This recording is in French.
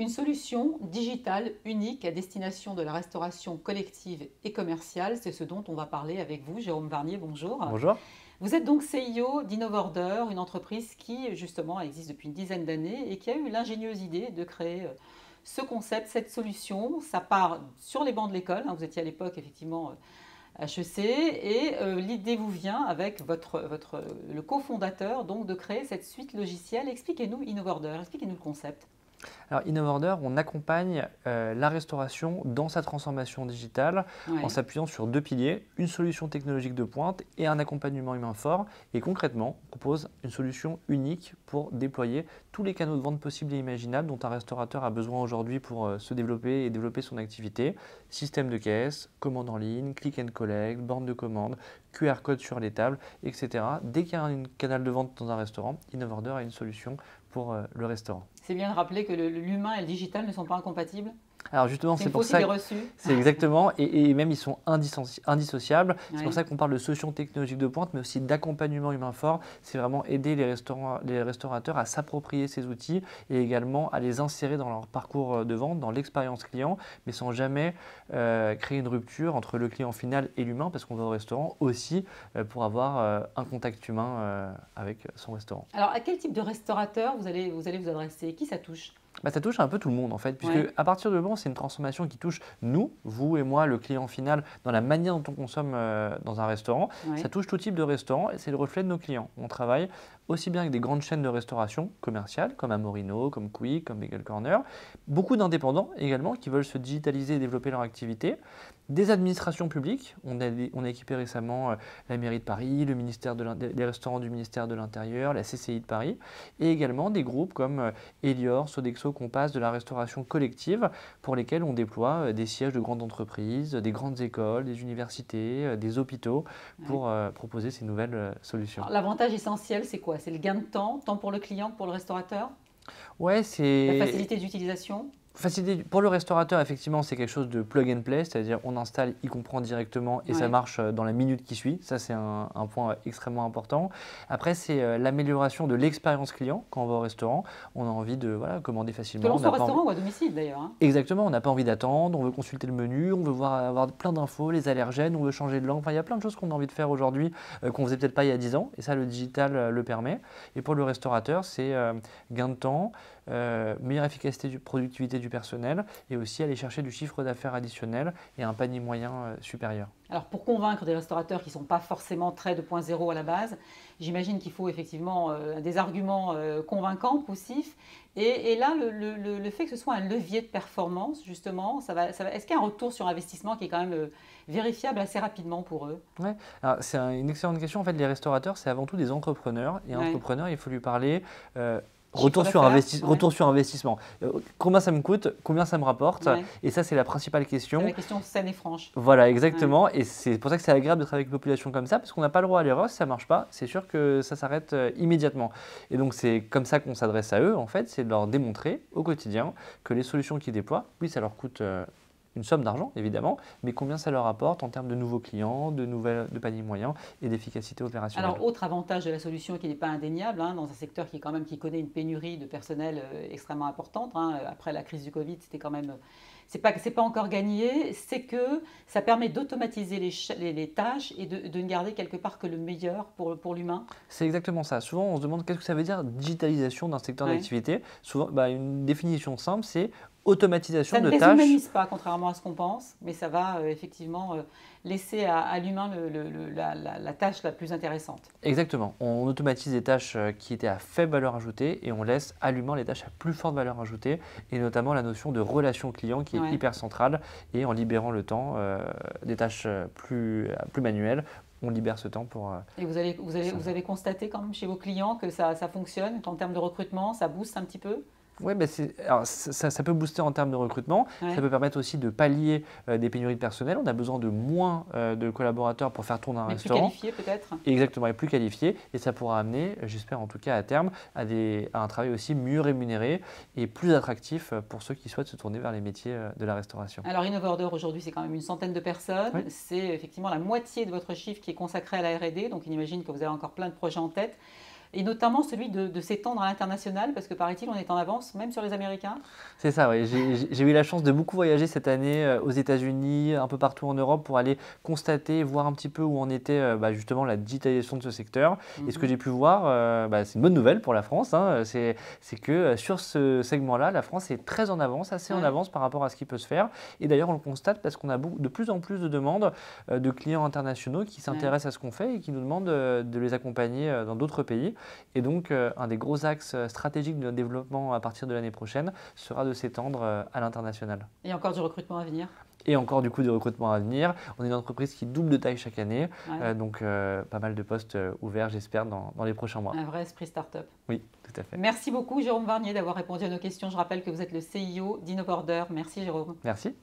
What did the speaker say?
une solution digitale unique à destination de la restauration collective et commerciale. C'est ce dont on va parler avec vous, Jérôme Varnier, bonjour. Bonjour. Vous êtes donc CEO d'Innovorder, une entreprise qui justement existe depuis une dizaine d'années et qui a eu l'ingénieuse idée de créer ce concept, cette solution. Ça part sur les bancs de l'école, vous étiez à l'époque effectivement HEC, et l'idée vous vient avec le cofondateur donc de créer cette suite logicielle. Expliquez-nous Innovorder, expliquez-nous le concept. Alors Innovorder, on accompagne la restauration dans sa transformation digitale en s'appuyant sur deux piliers, une solution technologique de pointe et un accompagnement humain fort. Et concrètement, on propose une solution unique pour déployer tous les canaux de vente possibles et imaginables dont un restaurateur a besoin aujourd'hui pour se développer et développer son activité. Système de caisse, commande en ligne, click and collect, borne de commande, QR code sur les tables, etc. Dès qu'il y a un canal de vente dans un restaurant, Innovorder a une solution pour le restaurant. C'est bien de rappeler que l'humain et le digital ne sont pas incompatibles. Alors justement, c'est pour ça que c'est reçus. exactement, et même ils sont indissociables. Oui. C'est pour ça qu'on parle de solutions technologiques de pointe, mais aussi d'accompagnement humain fort. C'est vraiment aider les restaurateurs à s'approprier ces outils et également à les insérer dans leur parcours de vente, dans l'expérience client, mais sans jamais créer une rupture entre le client final et l'humain, parce qu'on va au restaurant aussi pour avoir un contact humain avec son restaurant. Alors, à quel type de restaurateur vous allez vous adresser? Qui ça touche? Ça touche un peu tout le monde en fait, puisque à partir du moment où c'est une transformation qui touche nous, vous et moi, le client final, dans la manière dont on consomme dans un restaurant, ça touche tout type de restaurant et c'est le reflet de nos clients. On travaille aussi bien avec des grandes chaînes de restauration commerciales comme Amorino, comme Quick, comme Bagel Corner, beaucoup d'indépendants également qui veulent se digitaliser et développer leur activité, des administrations publiques, on a équipé récemment la mairie de Paris, le ministère les restaurants du ministère de l'Intérieur, la CCI de Paris, et également des groupes comme Elior, Sodexo, Compass, de la restauration collective pour lesquels on déploie des sièges de grandes entreprises, des grandes écoles, des universités, des hôpitaux pour proposer ces nouvelles solutions. L'avantage essentiel, c'est quoi? C'est le gain de temps, tant pour le client que pour le restaurateur? Ouais, c'est la facilité d'utilisation? Facilité pour le restaurateur, effectivement, c'est quelque chose de plug and play, c'est-à-dire on installe, il comprend directement et ça marche dans la minute qui suit. Ça, c'est un point extrêmement important. Après, c'est l'amélioration de l'expérience client quand on va au restaurant. On a envie de commander facilement. Que l'on soit au restaurant ou à domicile d'ailleurs. Exactement, on n'a pas envie d'attendre, on veut consulter le menu, on veut avoir plein d'infos, les allergènes, on veut changer de langue. Enfin, il y a plein de choses qu'on a envie de faire aujourd'hui qu'on ne faisait peut-être pas il y a 10 ans. Et ça, le digital le permet. Et pour le restaurateur, c'est gain de temps, meilleure efficacité, productivité du personnel et aussi aller chercher du chiffre d'affaires additionnel et un panier moyen supérieur. Alors pour convaincre des restaurateurs qui ne sont pas forcément très 2.0 à la base, j'imagine qu'il faut effectivement des arguments convaincants, poussifs. Et là, le fait que ce soit un levier de performance, justement, est-ce qu'il y a un retour sur investissement qui est quand même vérifiable assez rapidement pour eux? Ouais. C'est une excellente question. En fait, les restaurateurs, c'est avant tout des entrepreneurs. Et un entrepreneur, il faut lui parler retour sur investissement. Combien ça me coûte? Combien ça me rapporte? Et ça, c'est la principale question. C'est la question saine et franche. Voilà, exactement. Et c'est pour ça que c'est agréable de travailler avec une population comme ça, parce qu'on n'a pas le droit à l'erreur. Si ça ne marche pas, c'est sûr que ça s'arrête immédiatement. Et donc, c'est comme ça qu'on s'adresse à eux, en fait. C'est de leur démontrer au quotidien que les solutions qu'ils déploient, oui, ça leur coûte une somme d'argent, évidemment, mais combien ça leur apporte en termes de nouveaux clients, de paniers moyens et d'efficacité opérationnelle. Alors, autre avantage de la solution qui n'est pas indéniable, dans un secteur qui connaît une pénurie de personnel extrêmement importante. Après la crise du Covid, c'était quand même... C'est pas encore gagné, c'est que ça permet d'automatiser les tâches et de ne garder quelque part que le meilleur pour l'humain. C'est exactement ça. Souvent, on se demande qu'est-ce que ça veut dire digitalisation d'un secteur d'activité. Souvent, une définition simple, c'est automatisation de tâches. Ça ne déshumanise pas, contrairement à ce qu'on pense, mais ça va effectivement laisser à l'humain la tâche la plus intéressante. Exactement. On automatise des tâches qui étaient à faible valeur ajoutée et on laisse à l'humain les tâches à plus forte valeur ajoutée et notamment la notion de relation client qui est hyper centrale et en libérant le temps des tâches plus manuelles. On libère ce temps pour… Et vous avez constaté quand même chez vos clients que ça fonctionne en termes de recrutement, ça booste un petit peu? Oui, ça peut booster en termes de recrutement. Ça peut permettre aussi de pallier des pénuries de personnel. On a besoin de moins de collaborateurs pour faire tourner un restaurant. Plus qualifiés peut-être. Exactement, et plus qualifiés. Et ça pourra amener, j'espère en tout cas à terme, à un travail aussi mieux rémunéré et plus attractif pour ceux qui souhaitent se tourner vers les métiers de la restauration. Alors Innovorder aujourd'hui, c'est quand même une centaine de personnes. C'est effectivement la moitié de votre chiffre qui est consacré à la R&D. Donc on imagine que vous avez encore plein de projets en tête. et notamment celui de s'étendre à l'international, parce que paraît-il, on est en avance même sur les Américains. C'est ça, oui. J'ai eu la chance de beaucoup voyager cette année aux États-Unis, un peu partout en Europe pour aller constater, voir un petit peu où en était justement la digitalisation de ce secteur. Et ce que j'ai pu voir, c'est une bonne nouvelle pour la France, hein, c'est que sur ce segment-là, la France est très en avance, assez en avance par rapport à ce qui peut se faire. Et d'ailleurs, on le constate parce qu'on a de plus en plus de demandes de clients internationaux qui s'intéressent à ce qu'on fait et qui nous demandent de les accompagner dans d'autres pays. Et donc, un des gros axes stratégiques de notre développement à partir de l'année prochaine sera de s'étendre à l'international. Et encore du recrutement à venir. Et encore du coup du recrutement à venir. On est une entreprise qui double de taille chaque année, donc pas mal de postes ouverts, j'espère, dans les prochains mois. Un vrai esprit start-up. Oui, tout à fait. Merci beaucoup Jérôme Varnier d'avoir répondu à nos questions. Je rappelle que vous êtes le CIO d'InnoBorder. Merci Jérôme. Merci.